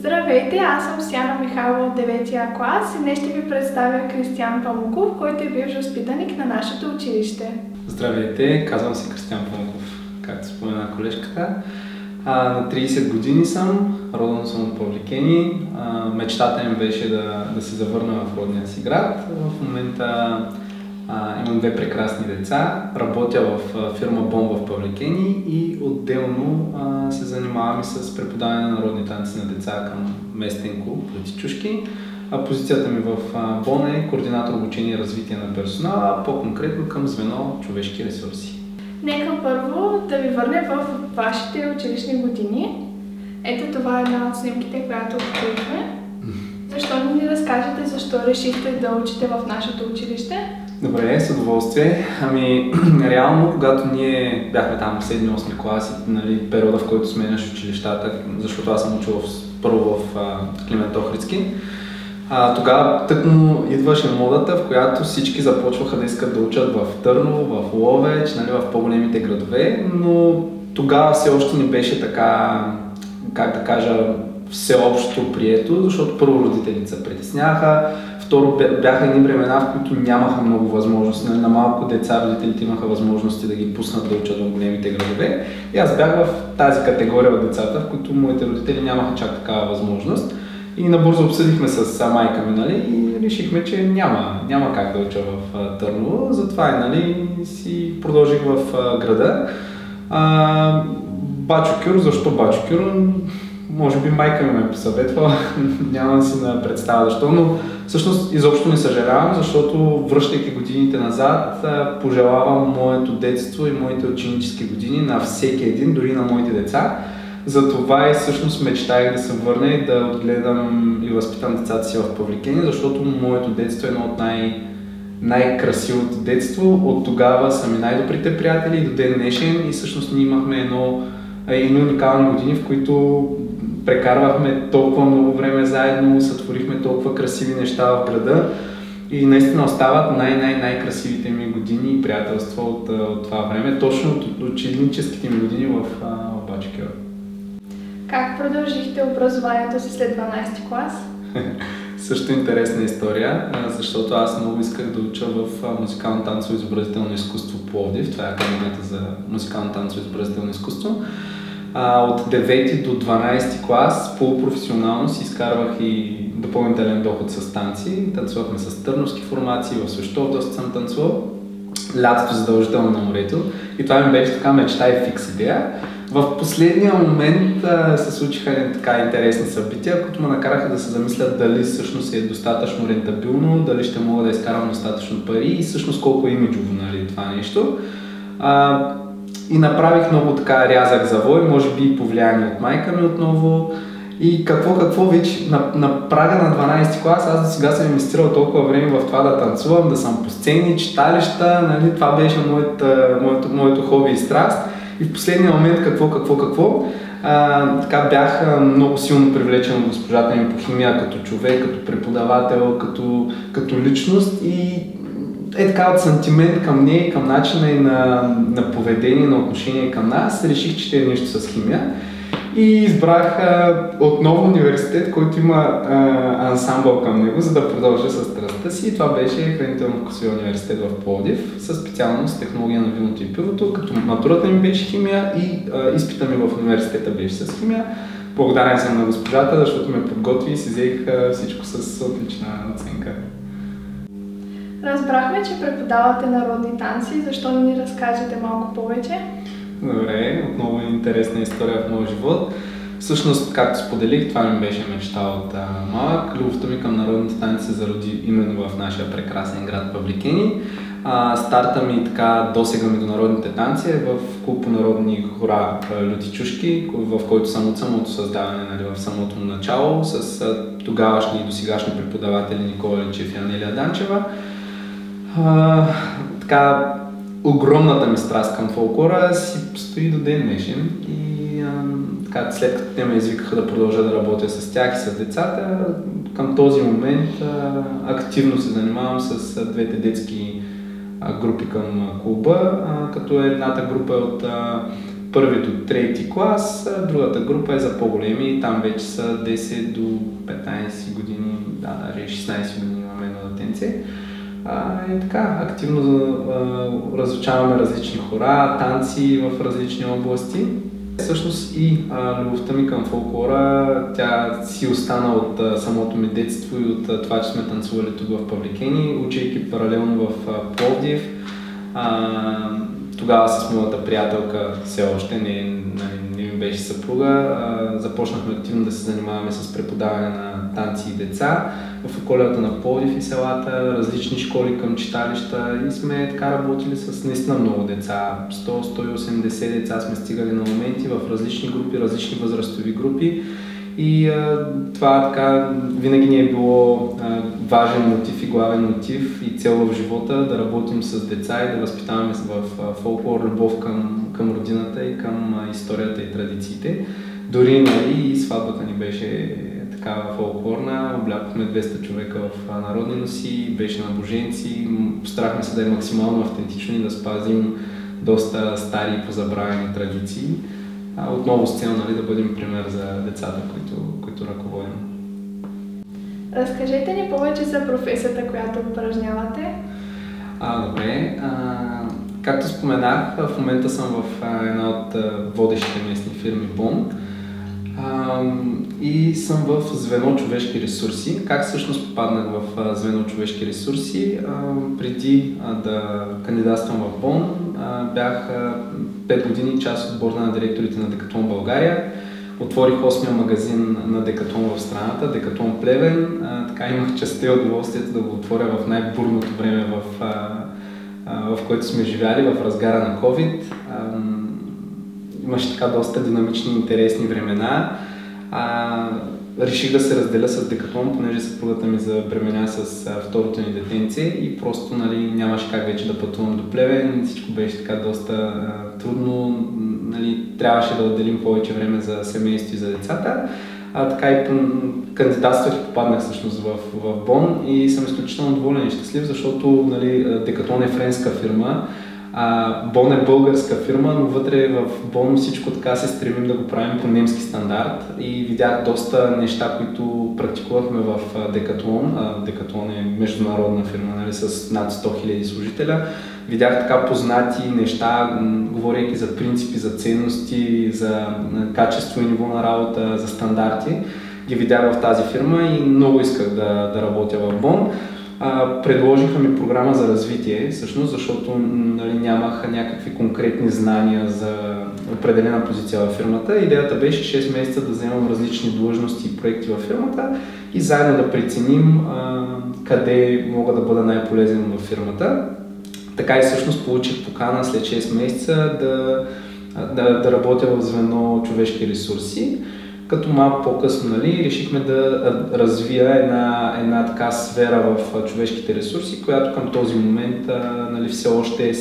Здравейте, аз съм Сяна Михайлова от 9-я клас и днес ще ви представя Кристиян Памуков, който е бивш възпитаник на нашето училище. Здравейте, казвам се Кристиян Памуков, както спомена колежката. На 30 години съм, роден съм от Павликени. Мечтата ми беше да се завърна в родния си град. В момента имам две прекрасни деца, работя в фирма БОМ в Павликени и отделно се занимавам и с преподаване на народни танци на деца към местен клуб Лютичушки. Позицията ми в БОМ е координатор обучение и развитие на персонала, по-конкретно към звено човешки ресурси. Нека първо да ви върнем в вашите училищни години. Ето това е една от снимките, която открихме. Защо не ни разкажете защо решихте да учите в нашето училище? Добре, с удоволствие. Реално, когато ние бяхме там в 7-8 клас, периода, в който сменяш училищата, защото аз съм учил първо в Климент Охридски, тогава тъкмо идваше модата, в която всички започваха да искат да учат в Търново, в Ловеч, в по-големите градове, но тогава все още не беше така, как да кажа, всеобщо прието, защото първо родителите се притесняха, второ бяха едни времена, в които нямаха много възможности, на малко деца родителите имаха възможности да ги пуснат да учат в големите градове и аз бях в тази категория от децата, в които моите родители нямаха чак такава възможност и набързо обсъдихме с майка ми, и решихме, че няма как да уча в Търново, затова си продължих в града. Бачо Кюр, защо Бачо Кюр? Може би майка ми ме посъветва, няма да си представя защо, но всъщност изобщо не съжалявам, защото връщайки годините назад, пожелавам моето детство и моите ученически години на всеки един, дори на моите деца. Затова и всъщност мечтаях да се върна и да отгледам и възпитам децата си в Павликени, защото моето детство е едно от най-красивото детство. От тогава са ми най-добрите приятели и до ден днешен и всъщност ние имахме едни уникални години, в които прекарвахме толкова много време заедно, сътворихме толкова красиви неща в града и наистина остават най-красивите ми години и приятелства от това време, точно от ученическите ми години в Бачо Кюр. Как продължихте образованието си след 12 клас? Също интересна история, защото аз много исках да уча в музикално танцово изобразително изкуство Пловдив. Това е Академията за музикално танцово изобразително изкуство. От 9 до 12 клас полупрофесионално си изкарвах и допълнителен доход с танци. Танцувахме с търновски формации, в Свещов доста съм танцувал. Лятото задължително на морето. И това ми беше така мечта и фикс идея. В последния момент се случиха така интересни събития, които ме накараха да се замисля дали всъщност е достатъчно рентабилно, дали ще мога да изкарам достатъчно пари и всъщност колко е имиджово това нещо. И направих много така рязък завой, може би повлияние от майка ми отново. И какво вече на прага на 12 клас, аз до сега съм инвестирал толкова време в това да танцувам, да съм по сцени, читалища, това беше моето хоби и страст. И в последния момент така бях много силно привлечен от госпожата ми по химия като човек, като преподавател, като личност и така от сантимент към нея, към начина и на поведение, на отношение към нас, реших, че ще е нещо с химия. И избрах отново университет, който има ансамбъл към него, за да продължа с страстта си. И това беше Хранително-вкусовия университет в Пловдив, със специалност технология на виното и пивото, като матурата ми беше химия и изпита ми в университета беше с химия. Благодарен съм на госпожата, защото ме подготви и си взех всичко с отлична оценка. Разбрахме, че преподавате народни танци. Защо не ни разкажете малко повече? Добре, отново е интересна история в моя живот. Всъщност, както споделих, това ми беше мечта от малък. Любовта ми към народните танци се зароди именно в нашия прекрасен град Павликени. Старта ми така досега ми до народните танци е в клуб по народни хора Лютичушки, в който съм от самото създаване, в самото начало, с тогавашни и досегашни преподаватели Никола Личев и Анелия Данчева. Така, огромната ми страст към фолклора си стои до ден днешен и след като те ме извикаха да продължа да работя с тях и с децата, към този момент активно се занимавам с двете детски групи към клуба, като едната група е от първи до трети клас, другата група е за по-големи, там вече са 10 до 15 години, даже 16 години имаме едно детенце. И така, активно разучаваме различни хора, танци в различни области. Всъщност и любовта ми към фолклора, тя си остана от самото ми детство и от това, че сме танцували тук в Павликени, учейки паралелно в Пловдив. Тогава с моята приятелка, все още не ми беше съпруга, започнахме активно да се занимаваме с преподаване на танци и деца в околията на Пловдив и селата, различни школи към читалища и сме така работили с наистина много деца. 100-180 деца сме стигали на моменти в различни групи, различни възрастови групи. И това така винаги ни е било важен мотив и главен мотив и цел в живота да работим с деца и да възпитаваме в фолклор любов към родината и към историята и традициите. Дори и сватбата ни беше такава фолклорна, облякохме 200 човека в народни носи, беше набоженци, постарахме се да е максимално автентично и да спазим доста стари и позабравени традиции. Отново с цел, да бъдем пример за децата, които ръководим. Разкажете ни повече за професията, която упражнявате. Добре. Както споменах, в момента съм в една от водещите местни фирми БОН и съм в звено човешки ресурси. Как всъщност попаднах в звено човешки ресурси? Преди да кандидатствам в БОН, бях 5 години част от борда на директорите на Декатлон България. Отворих 8-я магазин на Декатлон в страната, Декатлон Плевен. Така имах честта и удоволствието да го отворя в най-бурното време, в което сме живяли, в разгара на COVID. Имаше така доста динамични и интересни времена. Реших да се разделя с Декатлон, понеже съпругата ми забременя с второто ни детенце и просто нямаше как вече да пътувам до Плевен. Всичко беше така доста трудно. Трябваше да отделим повече време за семейство и за децата. Така и кандидатствах и попаднах всъщност в БОН и съм изключително доволен и щастлив, защото Декатлон е френска фирма. БОН е българска фирма, но вътре в БОН всичко така се стремим да го правим по немски стандарт и видях доста неща, които практикувахме в Декатлон. Декатлон е международна фирма, с над 100 000 служителя. Видях така познати неща, говорейки за принципи, за ценности, за качество и ниво на работа, за стандарти. Ги видях в тази фирма и много исках да работя в БОН. Предложиха ми програма за развитие, всъщност, защото нямах някакви конкретни знания за определена позиция във фирмата. Идеята беше 6 месеца да вземам различни длъжности и проекти във фирмата и заедно да преценим къде мога да бъда най-полезен във фирмата. Така и всъщност получих покана след 6 месеца да работя в звено човешки ресурси. Като малко по-късно решихме да развия една така сфера в човешките ресурси, която към този момент все още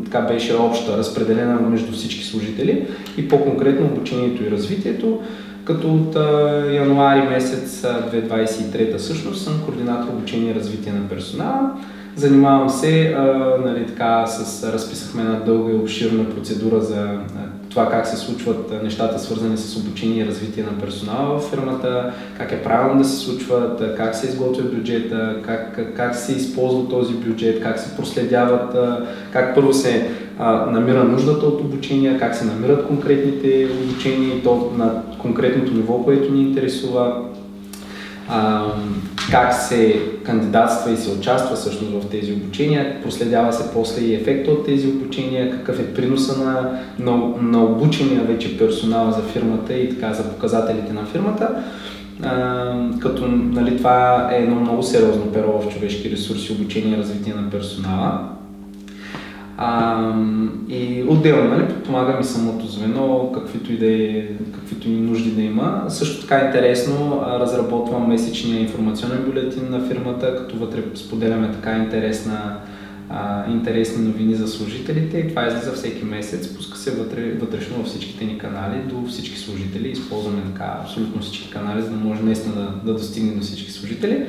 така беше обща, разпределена между всички служители и по-конкретно обучението и развитието, като от януари месец 2023 всъщност съм координатор обучение и развитие на персонала. Занимавам се, разписахме една дълга и обширна процедура за това как се случват нещата, свързани с обучение и развитие на персонала в фирмата, как е правилно да се случват, как се изготвя бюджета, как се използва този бюджет, как се проследяват, как първо се намира нуждата от обучение, как се намират конкретните обучения и то на конкретното ниво, което ни интересува. Как се кандидатства и се участва всъщност в тези обучения, проследява се после и ефекта от тези обучения, какъв е приноса на обучения вече персонал за фирмата и така за показателите на фирмата. Като това е едно много сериозно перо в човешки ресурси, обучение и развитие на персонала. И отделно подпомагам и самото звено, каквито и нужди да има. Също така интересно разработвам месечния информационен бюлетин на фирмата, като вътре споделяме така интересни новини за служителите и това излиза всеки месец, пуска се вътрешно във всичките ни канали до всички служители. Използваме така абсолютно всички канали, за да може наистина да достигне до всички служители.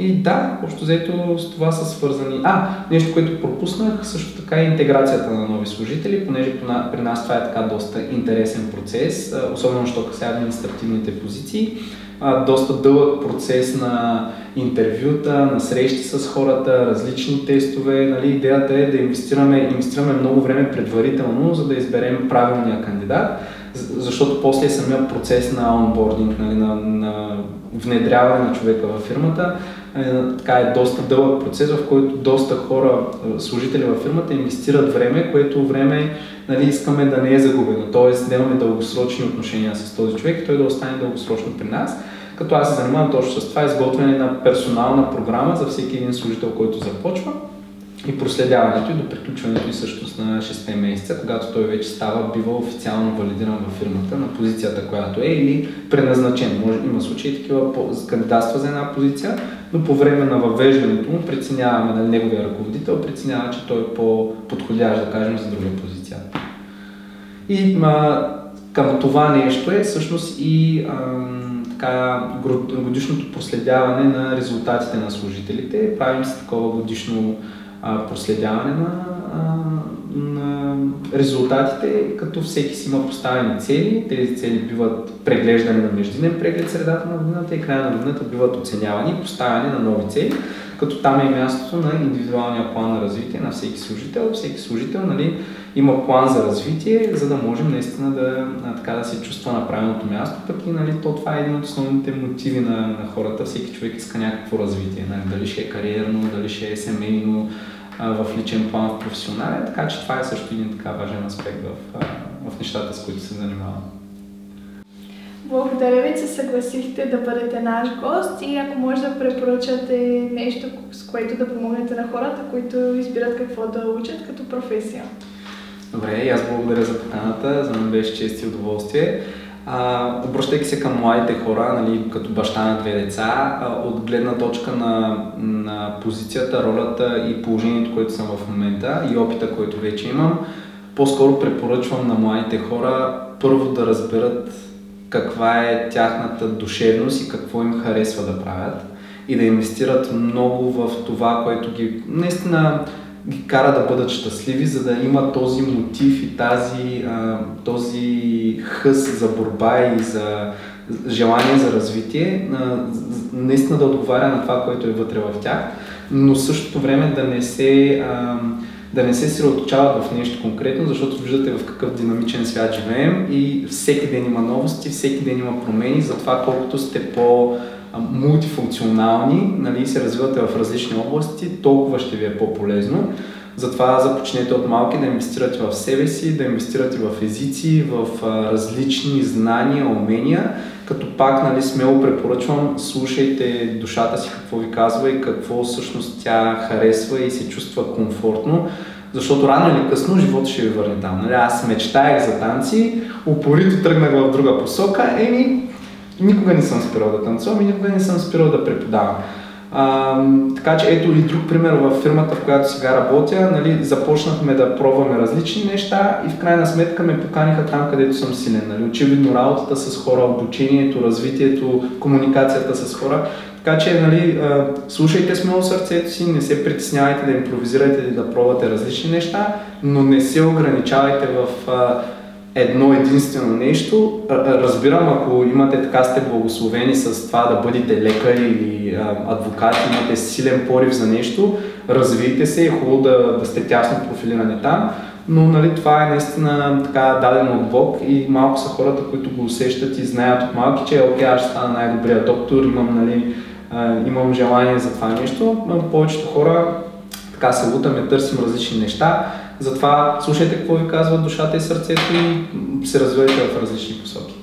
И да, общо взето с това са свързани. Нещо, което пропуснах, също така е интеграцията на нови служители, понеже при нас това е така доста интересен процес, особено що касае административните позиции. Доста дълъг процес на интервюта, на срещи с хората, различни тестове. Нали, идеята е да инвестираме много време предварително, за да изберем правилния кандидат, защото после е самия процес на онбординг, нали, на внедряване на човека във фирмата. Така е доста дълъг процес, в който доста хора, служители във фирмата инвестират време, което време, нали, искаме да не е загубено. Тоест да имаме дългосрочни отношения с този човек и той да остане дългосрочно при нас. Като аз се занимавам точно с това, изготвяне на персонална програма за всеки един служител, който започва и проследяването и до приключването и всъщност на 6 месеца, когато той вече бива официално валидиран във фирмата на позицията, която е, или преназначен. Има случаи такива, кандидатства за една позиция, но по време на въвеждането му преценяваме, нали, неговия ръководител преценява, че той е по-подходящ, да кажем, за друга позиция. И към това нещо е всъщност и годишното проследяване на резултатите на служителите. Правим се такова годишно проследяване на резултатите, като всеки си има поставени цели. Тези цели биват преглеждани на междинен преглед средата на годината и края на годината биват оценявани и поставяни на нови цели, като там е мястото на индивидуалния план на развитие на всеки служител. Всеки служител, нали, има план за развитие, за да можем наистина да се чувства на правилното място, пък и, нали, това е един от основните мотиви на хората. Всеки човек иска някакво развитие, нали, дали ще е кариерно, дали ще е семейно, в личен план, в професионален, така че това е също един така важен аспект в нещата, с които се занимавам. Благодаря ви, че съгласихте да бъдете наш гост и ако може да препоръчате нещо, с което да помогнете на хората, които избират какво да учат като професия. Добре, и аз благодаря за поканата, за мен беше чест и удоволствие. Обръщайки се към младите хора, нали, като баща на 2 деца, от гледна точка на позицията, ролята и положението, което съм в момента и опита, който вече имам, по-скоро препоръчвам на младите хора първо да разберат каква е тяхната душевност и какво им харесва да правят и да инвестират много в това, което ги наистина ги кара да бъдат щастливи, за да има този мотив и този хъс за борба и за желание за развитие, наистина да отговаря на това, което е вътре в тях, но в същото време да не се съсредоточават в нещо конкретно, защото виждате в какъв динамичен свят живеем и всеки ден има новости, всеки ден има промени, затова колкото сте мултифункционални, нали, се развивате в различни области, толкова ще ви е по-полезно. Затова започнете от малки да инвестирате в себе си, да инвестирате в езици, в различни знания, умения, като пак, нали, смело препоръчвам, слушайте душата си какво ви казва и какво всъщност тя харесва и се чувства комфортно, защото рано или късно живота ще ви върне там. Нали, аз мечтаях за танци, упорито тръгнах в друга посока, никога не съм спирал да танцувам и никога не съм спирал да преподавам. Така че ето и друг пример в фирмата, в която сега работя, нали, започнахме да пробваме различни неща и в крайна сметка ме поканиха там, където съм силен. Нали. Очевидно работата с хора, обучението, развитието, комуникацията с хора. Така че, нали, слушайте смело сърцето си, не се притеснявайте да импровизирате и да пробвате различни неща, но не се ограничавайте в едно единствено нещо. Разбирам, ако имате така, сте благословени с това да бъдете лекари или адвокати, имате силен порив за нещо, развийте се, е хубаво да сте тясно профилирани там, но, нали, това е наистина така дадено от Бог и малко са хората, които го усещат и знаят от малки, че окей, аз ще стана най-добрия доктор, имам желание за това нещо, но повечето хора така се лутаме, търсим различни неща. Затова слушайте какво ви казва душата и сърцето и се развивайте в различни посоки.